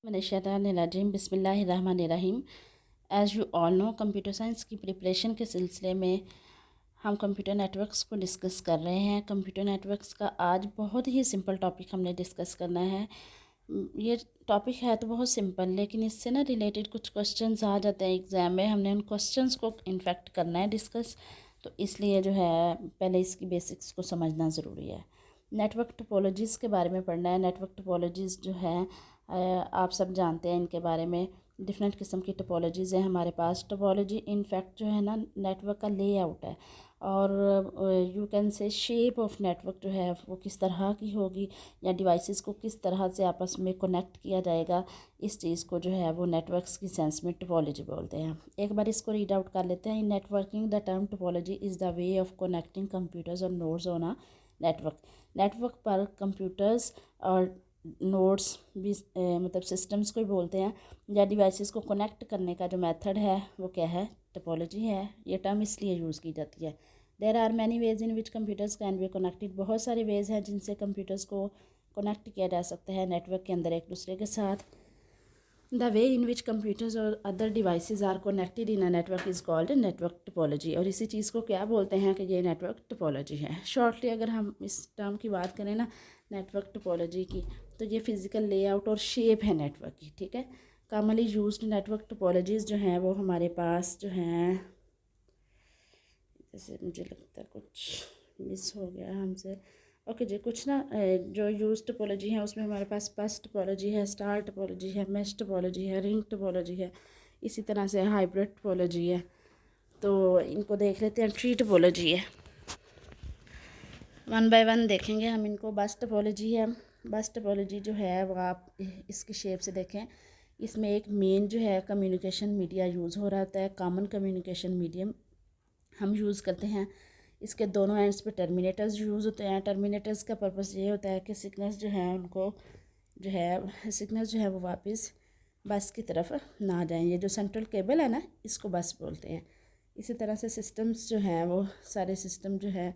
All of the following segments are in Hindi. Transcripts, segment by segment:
मिनश्शैतानिर्रजीम बिस्मिल्लाहिर्रहमानिर्रहीम। As you all know, computer science की प्रिपरेशन के सिलसिले में हम कंप्यूटर नेटवर्क्स को डिस्कस कर रहे हैं। कंप्यूटर नेटवर्क्स का आज बहुत ही सिंपल टॉपिक हमने डिस्कस करना है। ये टॉपिक है तो बहुत सिंपल, लेकिन इससे ना रिलेटेड कुछ क्वेश्चंस आ जाते हैं एग्ज़ाम में। हमने उन क्वेश्चंस को इनफैक्ट करना है डिस्कस, तो इसलिए जो है पहले इसकी बेसिक्स को समझना ज़रूरी है। नेटवर्क टोपोलॉजीज़ के बारे में पढ़ना है। नेटवर्क टोपोलॉजीज़ जो है आप सब जानते हैं इनके बारे में। डिफरेंट किस्म की टोपोलॉजीज़ हैं हमारे पास। टोपोलॉजी इनफैक्ट जो है ना नेटवर्क का लेआउट है, और you can say shape of network जो है वो किस तरह की होगी, या डिवाइसेस को किस तरह से आपस में कनेक्ट किया जाएगा, इस चीज़ को जो है वो नेटवर्क्स की सेंस में टोपोलॉजी बोलते हैं। एक बार इसको रीड आउट कर लेते हैं। In networking the term topology is the way of connecting computers और nodes on a network. Network पर कंप्यूटर्स और नोड्स भी मतलब सिस्टम्स को ही बोलते हैं, या डिवाइसेस को कनेक्ट करने का जो मेथड है वो क्या है, टोपोलॉजी है। ये टर्म इसलिए यूज़ की जाती है। There are many ways in which computers can be connected. बहुत सारे वेज हैं जिनसे कंप्यूटर्स को कनेक्ट किया जा सकता है नेटवर्क के अंदर एक दूसरे के साथ। The way in which computers और other devices are connected in a network is called network topology. और इसी चीज़ को क्या बोलते हैं कि ये नेटवर्क टोपोलॉजी है। शॉर्टली अगर हम इस टर्म की बात करें ना, नेटवर्क टोपोलॉजी की, तो ये फिज़िकल लेआउट और शेप है नेटवर्क की, ठीक है। कॉमनली यूज्ड नेटवर्क टोपोलॉजीज़ जो हैं वो हमारे पास जो हैं, जैसे मुझे लगता है कुछ मिस हो गया हमसे। ओके जी, कुछ ना जो यूज टोपोलॉजी है उसमें हमारे पास बस टोपोलॉजी है, स्टार टोपोलॉजी है, मेश टोपोलॉजी है, रिंग टोपोलॉजी है, इसी तरह से हाइब्रिड टोपोलॉजी है। तो इनको देख लेते हैं। ट्री टोपोलॉजी है, वन बाय वन देखेंगे हम इनको। बस टोपोलॉजी है। बस टोपोलॉजी जो है वो आप इसकी शेप से देखें। इसमें एक मेन जो है कम्युनिकेशन मीडिया यूज़ हो रहा होता है, कॉमन कम्युनिकेशन मीडियम हम यूज़ करते हैं। इसके दोनों एंड्स पे टर्मिनेटर्स यूज़ होते हैं। टर्मिनेटर्स का पर्पस ये होता है कि सिग्नल्स जो हैं उनको जो है सिग्नल्स जो है वो वापस बस की तरफ ना जाएं। ये जो सेंट्रल केबल है ना, इसको बस बोलते हैं। इसी तरह से सिस्टम्स जो हैं वो सारे सिस्टम जो है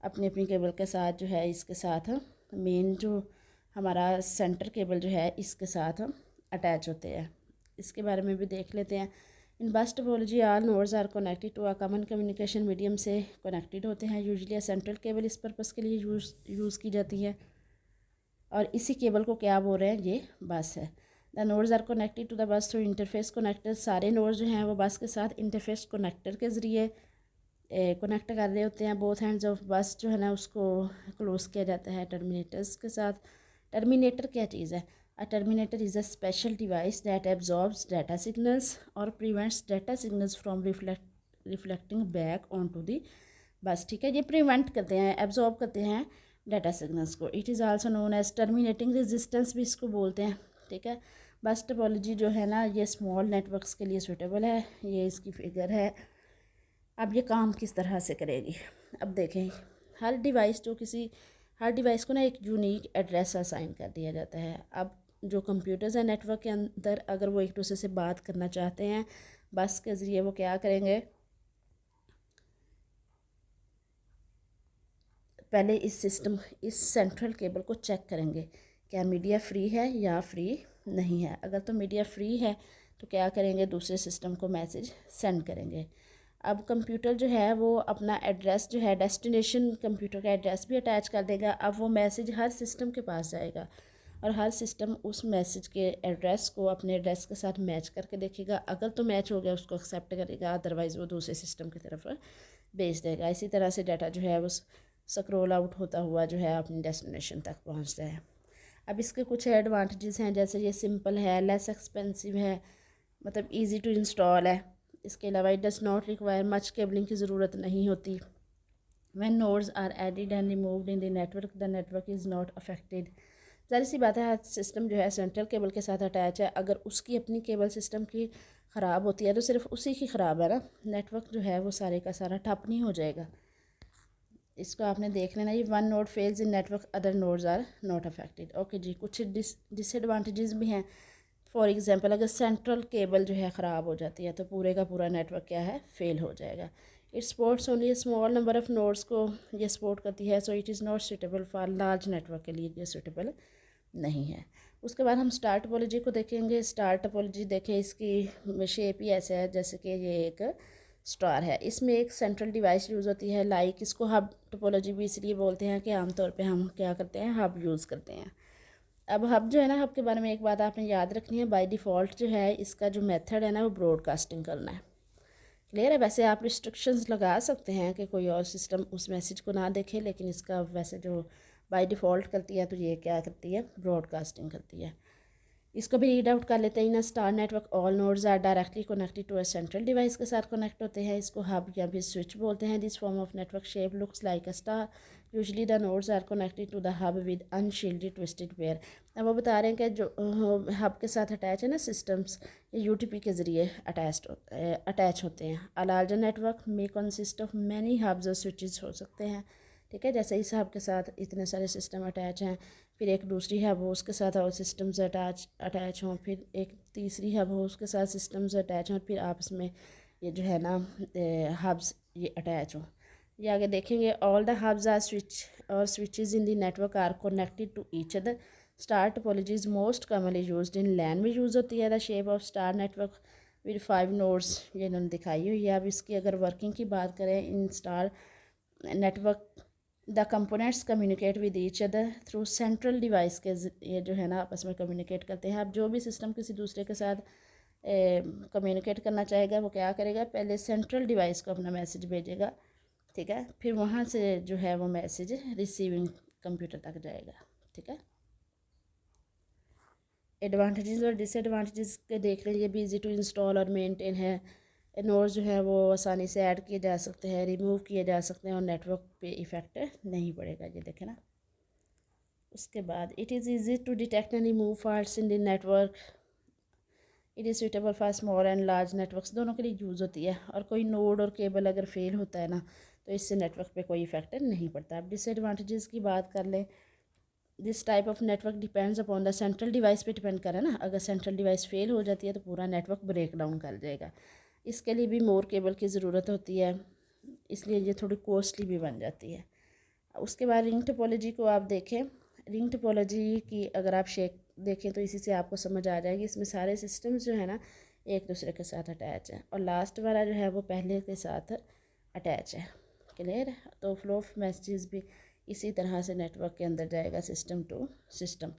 अपनी अपनी केबल के साथ जो है इसके साथ मेन जो हमारा सेंटर केबल जो है इसके साथ अटैच होते हैं। इसके बारे में भी देख लेते हैं। In bus topology all nodes are connected to a common communication medium से कनेक्टेड होते हैं। यूजुअली सेंट्रल केबल इस पर्पस के लिए यूज़ की जाती है, और इसी केबल को क्या बोल रहे हैं, ये बस है। The nodes are connected to the bus through interface connector. सारे नोड्स जो हैं वो बस के साथ इंटरफेस कनेक्टर के ज़रिए कनेक्ट कर रहे होते हैं। बोथ हैंड्स ऑफ बस जो है ना उसको क्लोज किया जाता है टर्मिनेटर्स के साथ। टर्मिनेटर क्या चीज़ है? A terminator is a special device that absorbs data signals or prevents data signals from reflecting back onto the bus, ठीक है। ये प्रिवेंट करते हैं, एब्जॉर्ब करते हैं डाटा सिग्नल्स को। It is also known as terminating resistance भी इसको बोलते हैं, ठीक है। बस टोपोलॉजी जो है ना ये स्मॉल नेटवर्क्स के लिए सूटेबल है। ये इसकी फिगर है। अब ये काम किस तरह से करेगी, अब देखें। हर डिवाइस को ना एक यूनिक एड्रेस असाइन कर दिया जाता है। अब जो कंप्यूटर्स हैं नेटवर्क के अंदर, अगर वो एक दूसरे से बात करना चाहते हैं बस के ज़रिए, वो क्या करेंगे, पहले इस सेंट्रल केबल को चेक करेंगे क्या मीडिया फ्री है या फ्री नहीं है। अगर तो मीडिया फ्री है तो क्या करेंगे, दूसरे सिस्टम को मैसेज सेंड करेंगे। अब कंप्यूटर जो है वो अपना एड्रेस जो है, डेस्टिनेशन कंप्यूटर का एड्रेस भी अटैच कर देगा। अब वो मैसेज हर सिस्टम के पास जाएगा, और हर सिस्टम उस मैसेज के एड्रेस को अपने एड्रेस के साथ मैच करके देखेगा। अगर तो मैच हो गया उसको एक्सेप्ट करेगा, अदरवाइज़ वो दूसरे सिस्टम की तरफ भेज देगा। इसी तरह से डाटा जो है वो स्क्रॉल आउट होता हुआ जो है अपनी डेस्टिनेशन तक पहुंचता है। अब इसके कुछ एडवांटेजेस हैं, जैसे ये सिंपल है, लेस एक्सपेंसिव है, मतलब इजी टू इंस्टॉल है। इसके अलावा it does not require much cabling की ज़रूरत नहीं होती। When nodes are added and removed in the network is not affected. ज़ाहिर सी बात है, सिस्टम जो है सेंट्रल केबल के साथ अटैच है। अगर उसकी अपनी केबल सिस्टम की ख़राब होती है तो सिर्फ उसी की ख़राब है ना, नेटवर्क जो है वो सारे का सारा ठप नहीं हो जाएगा। इसको आपने देख लेना। ये one node fails in network, other nodes are not affected. Okay जी, कुछ डिसएडवांटेजेस भी हैं। फॉर एग्जांपल, अगर सेंट्रल केबल जो है ख़राब हो जाती है तो पूरे का पूरा नेटवर्क क्या है, फेल हो जाएगा। It supports only small number of nodes को ये सपोर्ट करती है, so it is not suitable for large network के लिए ये सूटेबल नहीं है। उसके बाद हम स्टार टोपोलॉजी को देखेंगे। स्टार टोपोलॉजी देखें, इसकी शेप ही ऐसा है जैसे कि ये एक स्टार है। इसमें एक सेंट्रल डिवाइस यूज़ होती है, लाइक इसको हब टोपोलॉजी भी इसलिए बोलते हैं कि आमतौर पे हम क्या करते हैं, हब यूज़ करते हैं। अब हब जो है ना, हब के बारे में एक बात आपने याद रखनी है, बाय डिफ़ॉल्ट जो है इसका जो मेथड है ना वो ब्रॉडकास्टिंग करना है। क्लियर है। वैसे आप रिस्ट्रिक्शंस लगा सकते हैं कि कोई और सिस्टम उस मैसेज को ना देखे, लेकिन इसका वैसे जो बाय डिफ़ॉल्ट करती है तो ये क्या करती है, ब्रॉडकास्टिंग करती है। इसको भी रीड आउट कर लेते हैं। In star network all nodes are directly connected to a central device के साथ कनेक्ट होते हैं। इसको हब या फिर स्विच बोलते हैं। This form of network shape looks like a star. Usually the nodes are connected to the hub with unshielded twisted pair. अब वो बता रहे हैं कि जो हब के साथ अटैच है ना सिस्टम्स, ये यूटीपी के ज़रिए अटैच होते हैं। अ लार्जर नेटवर्क में कंसिस्ट ऑफ मैनी हब्स और स्विचेस हो सकते हैं। ठीक है, जैसे इस हब के साथ इतने सारे सिस्टम अटैच हैं, फिर एक दूसरी हब हो उसके साथ और सिस्टम्स अटैच हों, फिर एक तीसरी हब हो उसके साथ सिस्टम्स अटैच हों, फिर आपस में ये जो है ना हब्स ये अटैच हों। ये आगे देखेंगे। All the hubs are switch और switches in the network are connected to each other. Star topology is most commonly used in LAN में यूज़ होती है। The shape of star network with 5 nodes, ये इन्होंने दिखाई हुई है। अब इसकी अगर वर्किंग की बात करें, in star network the components communicate with each other through central device के, ये जो है ना आपस में कम्युनिकेट करते हैं। अब जो भी सिस्टम किसी दूसरे के साथ कम्युनिकेट करना चाहेगा वो क्या करेगा, पहले सेंट्रल डिवाइस को अपना मैसेज भेजेगा, ठीक है, फिर वहाँ से जो है वो मैसेज रिसीविंग कंप्यूटर तक जाएगा। ठीक है। एडवांटेजेस और डिसएडवांटेजेस के देख लीजिए। भी इजी टू इंस्टॉल और मेंटेन है। नोड्स जो है वो आसानी से ऐड किए जा सकते हैं, रिमूव किए जा सकते हैं और नेटवर्क पे इफ़ेक्ट नहीं पड़ेगा। ये देखें ना। उसके बाद it is easy to detect and remove faults in the network. It is suitable for small and large networks, दोनों के लिए यूज़ होती है। और कोई नोड और केबल अगर फेल होता है ना तो इससे नेटवर्क पे कोई इफेक्ट नहीं पड़ता। अब डिसएडवांटेजेस की बात कर लें। This type of network depends upon the central device पे डिपेंड करे ना। अगर सेंट्रल डिवाइस फेल हो जाती है तो पूरा नेटवर्क ब्रेक डाउन कर जाएगा। इसके लिए भी मोर केबल की ज़रूरत होती है, इसलिए ये थोड़ी कॉस्टली भी बन जाती है। उसके बाद रिंग टोपोलॉजी को आप देखें। रिंग टोपोलॉजी की अगर आप शेक देखें तो इसी से आपको समझ आ जाएगी। इसमें सारे सिस्टम्स जो है ना एक दूसरे के साथ अटैच है और लास्ट वाला जो है वो पहले के साथ अटैच है। क्लियर है। तो फ्लो ऑफ मैसेजेस भी इसी तरह से नेटवर्क के अंदर जाएगा, system to system.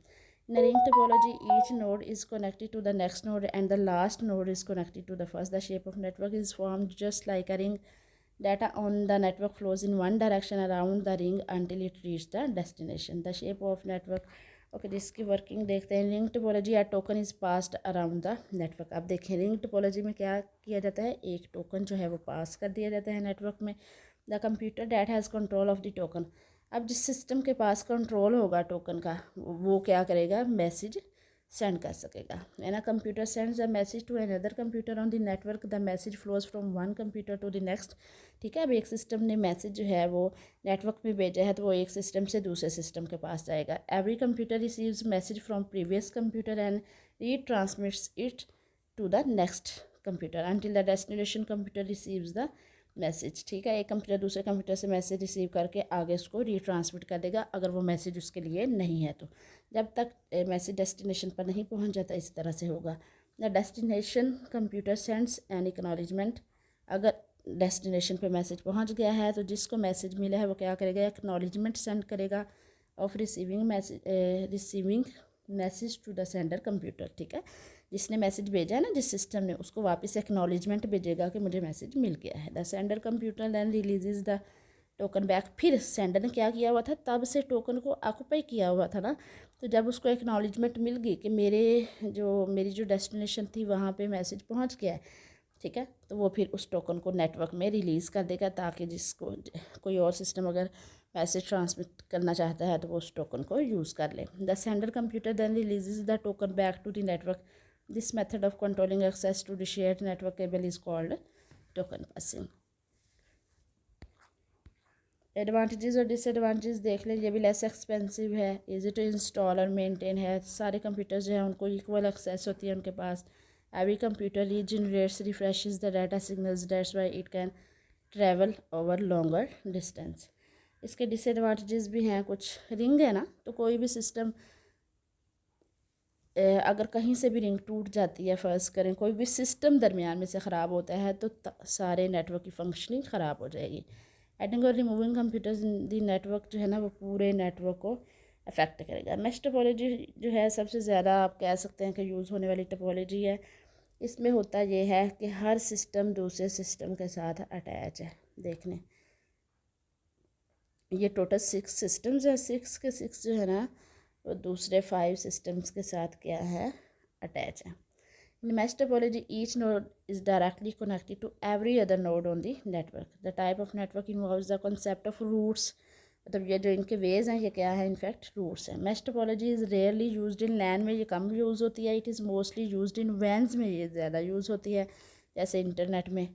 In a ring topology, each node is connected to the next node and the last node is connected to the first. The shape of network is formed just like a ring. Data on the network flows in one direction around the ring until it reaches the destination. The shape of network. Okay, जिसकी वर्किंग देखते हैं। रिंग टोपोलॉजी या token is passed around the network. अब देखें रिंग टोपोलॉजी में क्या किया जाता है, एक टोकन जो है वो पास कर दिया जाता है नेटवर्क में। The computer that has control of the token. अब जिस सिस्टम के पास कंट्रोल होगा टोकन का वो क्या करेगा, मैसेज सेंड कर सकेगा। An a computer sends a message to another computer on the network, the message flows from one computer to the next. ठीक है। अब एक सिस्टम ने मैसेज जो है वो नेटवर्क में भेजा है तो वो एक सिस्टम से दूसरे सिस्टम के पास जाएगा। Every computer receives message from previous computer and retransmits it to the next computer until the destination computer receives the message. ठीक है। एक कंप्यूटर दूसरे कंप्यूटर से मैसेज रिसीव करके आगे उसको रीट्रांसमिट कर देगा अगर वो मैसेज उसके लिए नहीं है तो। जब तक मैसेज डेस्टिनेशन पर नहीं पहुंच जाता इस तरह से होगा। The destination computer sends N acknowledgement. अगर डेस्टिनेशन पे मैसेज पहुंच गया है तो जिसको मैसेज मिला है वो क्या करेगा, एक्नॉलेजमेंट सेंड करेगा of receiving message to the sender computer. ठीक है। जिसने मैसेज भेजा है ना, जिस सिस्टम ने, उसको वापस एक्नॉलेजमेंट भेजेगा कि मुझे मैसेज मिल गया है। The sender computer then releases the token back. फिर सेंडर ने क्या किया हुआ था, तब से टोकन को ऑक्यूपाई किया हुआ था ना, तो जब उसको एक्नॉलेजमेंट मिल गई कि मेरी जो डेस्टिनेशन थी वहाँ पे मैसेज पहुँच गया है, ठीक है, तो वो फिर उस टोकन को नेटवर्क में रिलीज़ कर देगा ताकि जिसको कोई और सिस्टम अगर मैसेज ट्रांसमिट करना चाहता है तो वो उस टोकन को यूज़ कर ले। The sender computer then releases the token back to the network. This method of controlling access to the shared network cable is called token passing. Advantages और डिसएडवांटेजेस देख लें। ये भी लेस एक्सपेंसिव है, इजी टू इंस्टॉल और मेंटेन है। सारे कंप्यूटर्स जो हैं उनको इक्वल एक्सेस होती है उनके पास। Every computer regenerates refreshes the data signals, that's why it can travel over longer distance. इसके डिसएडवांटेजेस भी हैं कुछ। रिंग है ना, तो कोई भी सिस्टम अगर कहीं से भी रिंग टूट जाती है, फ़र्ज़ करें कोई भी सिस्टम दरमियान में से ख़राब होता है, तो सारे नेटवर्क की फंक्शनिंग ख़राब हो जाएगी। एडिंग और रिमूविंग कंप्यूटर्स दी नेटवर्क जो है ना, वो पूरे नेटवर्क को अफेक्ट करेगा। मैश टोपोलॉजी जो है सबसे ज़्यादा आप कह सकते हैं कि यूज़ होने वाली टोपोलॉजी है। इसमें होता ये है कि हर सिस्टम दूसरे सिस्टम के साथ अटैच है। देख लें, ये टोटल 6 सिस्टम्स है, 6 के 6 जो है ना, वो दूसरे 5 सिस्टम्स के साथ क्या है, अटैच है। In mesh topology, each node is directly connected to every other node on the network. The type of network involves the concept of roots. मतलब ये जो इनके वेज हैं, ये क्या है, इनफैक्ट रूट्स हैं। Mesh topology is rarely used in LAN में ये कम यूज़ होती है। It is mostly used in WANs में ये ज़्यादा यूज़ होती है, जैसे इंटरनेट में।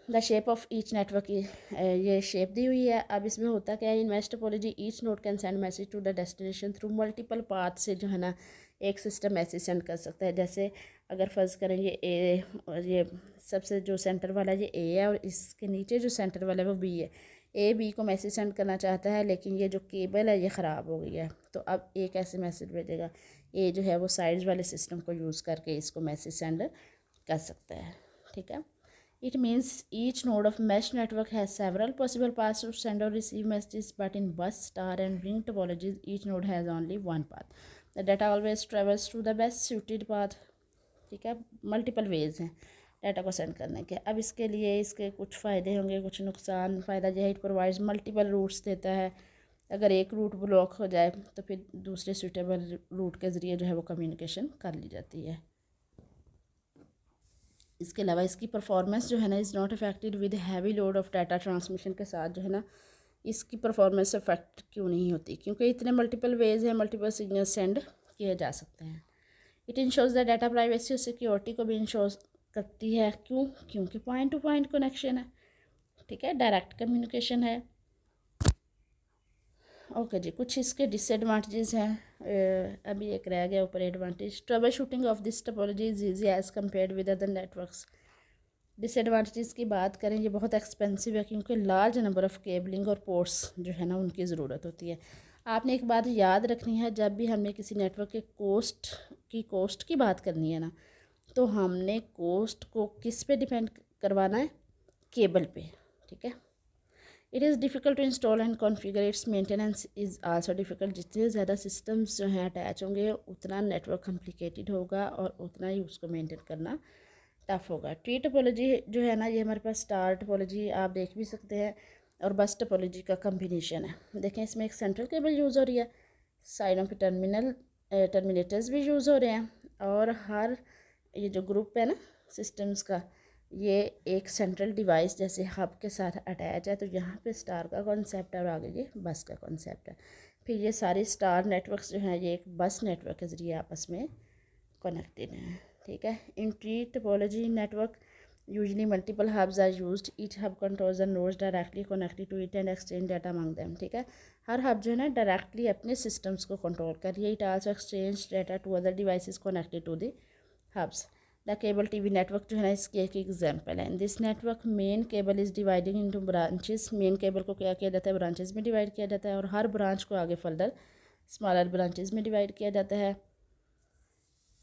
The shape of each network, ये शेप दी हुई है। अब इसमें होता क्या है, in mesh topology each node can send message to the destination through multiple path से जो है ना, एक सिस्टम मैसेज सेंड कर सकता है। जैसे अगर फ़र्ज़ करें ये ए, और ये सबसे जो सेंटर वाला ये ए है, और इसके नीचे जो सेंटर वाला है वो बी है। ए बी को मैसेज सेंड करना चाहता है, लेकिन ये जो केबल है ये ख़राब हो गई है, तो अब ए कैसे मैसेज भेजेगा? ए जो है वो साइड्स वाले सिस्टम को यूज़ करके इसको मैसेज सेंड कर सकता है। ठीक है, it means each node of mesh network has several possible paths to send or receive messages, but in bus, star and ring topologies, each node has only one path. The data always travels to the best suited path. ठीक है, मल्टीपल वेज हैं डाटा को सेंड करने के। अब इसके लिए इसके कुछ फ़ायदे होंगे, कुछ नुकसान। फ़ायदा यह है, इट प्रोवाइड्स मल्टीपल रूट्स देता है। अगर एक रूट ब्लॉक हो जाए तो फिर दूसरे सूटेबल रूट के ज़रिए जो है वो कम्युनिकेशन कर ली जाती है। इसके अलावा इसकी परफॉर्मेंस जो है ना, is not affected with heavy load of data transmission के साथ जो है ना, इसकी परफॉर्मेंस अफेक्ट क्यों नहीं होती? क्योंकि इतने मल्टीपल वेज हैं, मल्टीपल सिग्नल सेंड किए जा सकते हैं। It ensures the data privacy और सिक्योरिटी को भी इंश्योर करती है। क्यों? क्योंकि पॉइंट टू पॉइंट कनेक्शन है। ठीक है, डायरेक्ट कम्युनिकेशन है। ओके जी, कुछ इसके डिसएडवांटेजेस हैं। अभी एक रह गया ऊपर, advantage. Trouble shooting of this topology is easy as compared with other networks. Disadvantages की बात करें, ये बहुत एक्सपेंसिव है, क्योंकि लार्ज नंबर ऑफ़ केबलिंग और पोर्ट्स जो है ना, उनकी ज़रूरत होती है। आपने एक बात याद रखनी है, जब भी हमने किसी नेटवर्क के कॉस्ट की बात करनी है ना, तो हमने कॉस्ट को किस पे डिपेंड करवाना है? केबल पे। ठीक है, it is difficult to install and configure, its maintenance is also difficult. जितने ज़्यादा सिस्टम्स जो हैं अटैच होंगे, उतना नेटवर्क कॉम्प्लिकेटेड होगा और उतना ही उसको मेंटेन करना टफ होगा। ट्री टोपोलॉजी जो है ना, ये हमारे पास स्टार टोपोलॉजी आप देख भी सकते हैं, और बस टोपोलॉजी का कम्बिनेशन है। देखें, इसमें एक सेंट्रल केबल यूज़ हो रही है, साइडों पे टर्मिनेटर्स भी यूज़ हो रहे हैं, और हर ये जो ग्रुप है ना सिस्टम्स का, ये एक सेंट्रल डिवाइस जैसे हब के साथ अटैच है। तो यहाँ पे स्टार का कॉन्सेप्ट है और आगे ये बस का कॉन्सेप्ट है। फिर ये सारे स्टार नेटवर्क्स जो हैं, ये एक बस नेटवर्क के ज़रिए आपस में कनेक्टेड हैं। ठीक है, in tree topology network usually multiple hubs are used, each hub controls the nodes directly connected to it and exchange data among them. ठीक है, हर हब जो है ना, डायरेक्टली अपने सिस्टम्स को कंट्रोल कर रही है। It also exchange data to other devices connected to the hubs. The cable TV network जो है ना, इसकी एक एग्जाम्पल है। This network main cable is dividing into branches. Main cable को क्या किया जाता है? ब्रांचेस में डिवाइड किया जाता है, और हर ब्रांच को आगे फर्दर स्मॉलर ब्रांचेस में डिवाइड किया जाता है।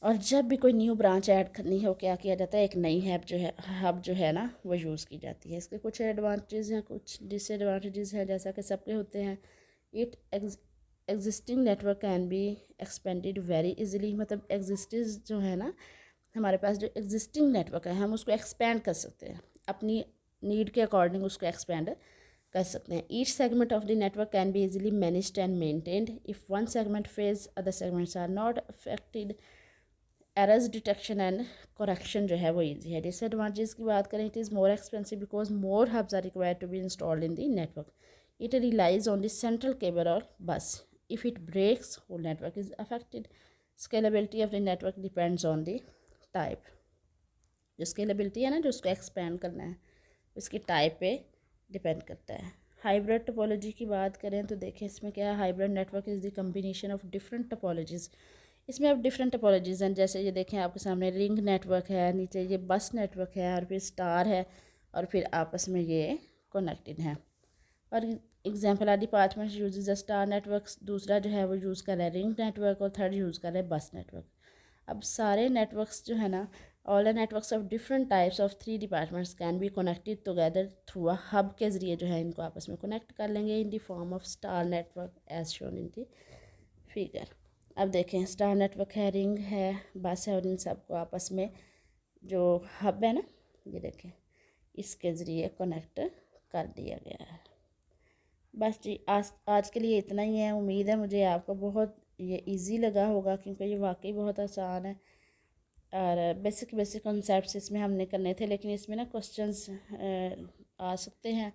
और जब भी कोई न्यू ब्रांच ऐड करनी हो, क्या किया जाता है? एक नई हब जो है ना, वो यूज़ की जाती है। इसके कुछ एडवांटेज हैं, कुछ डिसएडवांटेजेस हैं, जैसा कि सबके होते हैं। It existing network can be expanded very easily. मतलब एग्जिस्टिंग जो है ना, हमारे पास जो एग्जिस्टिंग नेटवर्क है, हम उसको एक्सपेंड कर सकते हैं, अपनी नीड के अकॉर्डिंग उसको एक्सपेंड कर सकते हैं। Each segment of the network can be easily managed and maintained. If one segment fails, other segments are not affected. Errors detection and correction जो है वो ईजी है। डिसएडवांटेज की बात करें, it is more expensive because more hubs are required to be installed in the network. It relies on the central cable और bus. If it breaks, whole network is affected. Scalability of the network depends on the type. जो स्केलेबिलिटी है ना, जो उसको एक्सपेंड करना है, उसकी टाइप पे डिपेंड करता है। हाइब्रिड टोपोलॉजी की बात करें तो देखें, इसमें क्या है? Hybrid network is the combination of different topologies. इसमें अब डिफरेंट टोपोलॉजीज़ हैं, जैसे ये देखें आपके सामने रिंग नेटवर्क है, नीचे ये बस नेटवर्क है, और फिर स्टार है, और फिर आपस में ये कनेक्टेड हैं। और example are department use a star network, दूसरा जो है वो यूज़ कर रहा है रिंग नेटवर्क और थर्ड यूज़ कर रहा है बस नेटवर्क। अब सारे नेटवर्क्स जो है ना, all the networks of different types of 3 departments can be connected together through a hub के ज़रिए जो है इनको आपस में कनेक्ट कर लेंगे in the form of star network as shown in the figure. अब देखें स्टार नेटवर्क है, रिंग है, बस है और इन सबको आपस में जो हब है ना, ये देखें इसके ज़रिए कनेक्ट कर दिया गया है। बस जी आज के लिए इतना ही है। उम्मीद है मुझे आपको बहुत ये इजी लगा होगा, क्योंकि ये वाकई बहुत आसान है और बेसिक बेसिक कॉन्सेप्ट्स इसमें हमने करने थे, लेकिन इसमें ना क्वेश्चंस आ सकते हैं।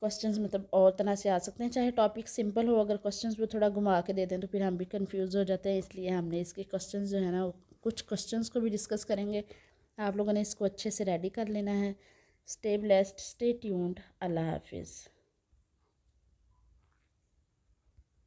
क्वेश्चंस मतलब और तरह से आ सकते हैं, चाहे टॉपिक सिंपल हो, अगर क्वेश्चंस वो थोड़ा घुमा के देते हैं तो फिर हम भी कंफ्यूज हो जाते हैं। इसलिए हमने इसके क्वेश्चंस जो है ना, कुछ क्वेश्चंस को भी डिस्कस करेंगे। आप लोगों ने इसको अच्छे से रेडी कर लेना है। स्टे ब्लेस्ड, स्टे ट्यून्ड, अल्लाह हाफिज़।